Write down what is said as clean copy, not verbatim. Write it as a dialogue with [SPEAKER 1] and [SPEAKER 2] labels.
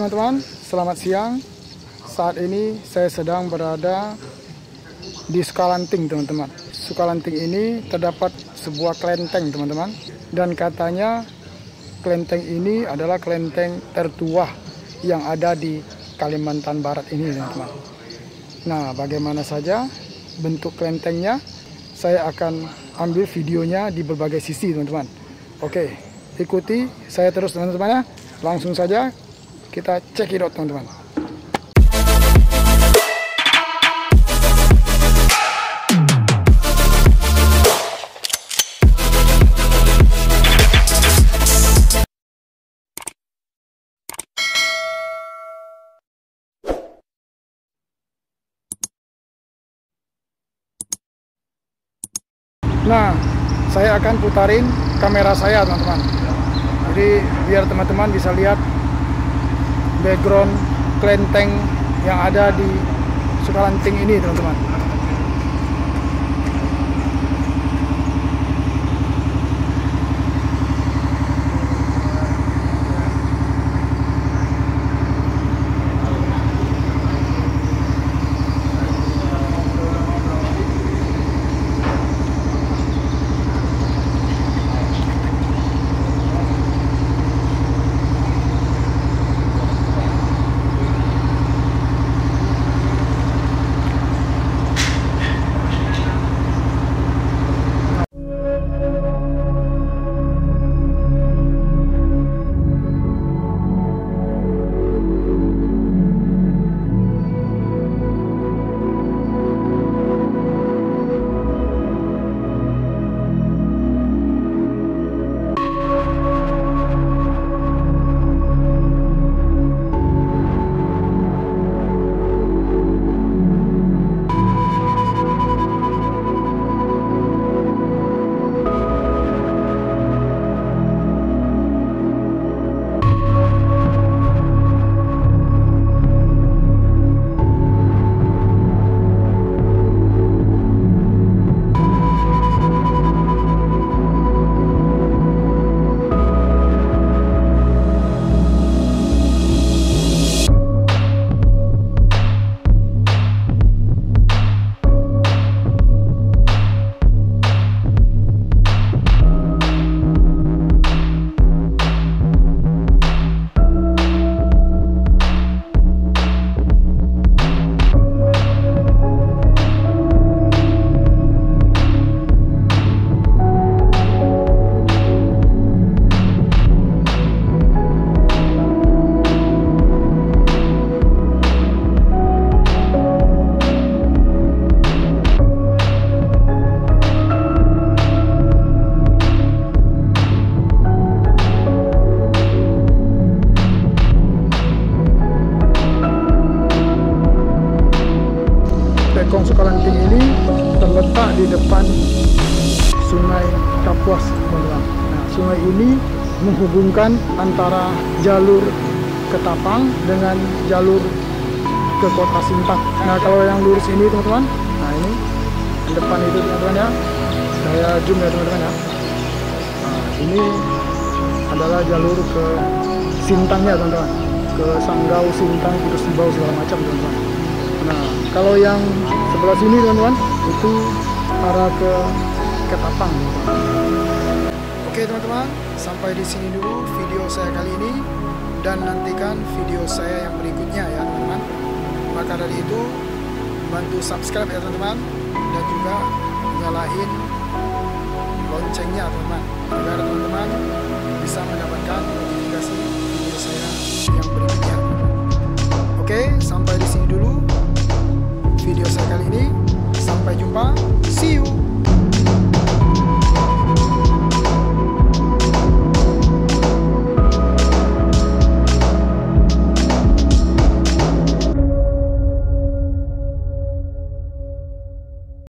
[SPEAKER 1] teman-teman, selamat siang. Saat ini saya sedang berada di Sukalanting, teman-teman. Sukalanting ini terdapat sebuah kelenteng, teman-teman. Dan katanya kelenteng ini adalah kelenteng tertua yang ada di Kalimantan Barat ini, teman-teman. Nah, bagaimana saja bentuk kelentengnya, saya akan ambil videonya di berbagai sisi, teman-teman. Oke, ikuti saya terus, teman-teman ya. Langsung saja kita cekidot, teman-teman. Nah, saya akan putarin kamera saya, teman-teman. Jadi biar teman-teman bisa lihat background kelenteng yang ada di Sukalanting ini, teman-teman. Bekong Sukalanting ini terletak di depan Sungai Kapuas, teman-teman. Nah, sungai ini menghubungkan antara jalur Ketapang dengan jalur ke Kota Sintang. Nah, kalau yang lurus ini, teman-teman, nah ini di depan itu, teman-teman ya. Saya zoom ya, teman-teman ya. Nah, ini adalah jalur ke Sintangnya, teman-teman. Ke Sanggau, Sintang, Kudus Tibau, segala macam, teman-teman. Nah, kalau yang sebelah sini, teman-teman, itu arah ke Ketapang. Oke, teman-teman, sampai di sini dulu video saya kali ini, dan nantikan video saya yang berikutnya ya, teman-teman. Maka dari itu, bantu subscribe ya, teman-teman, dan juga nyalain loncengnya, teman-teman, agar teman-teman bisa mendapatkan notifikasi video saya yang berikutnya. Oke, sampai di sini dulu.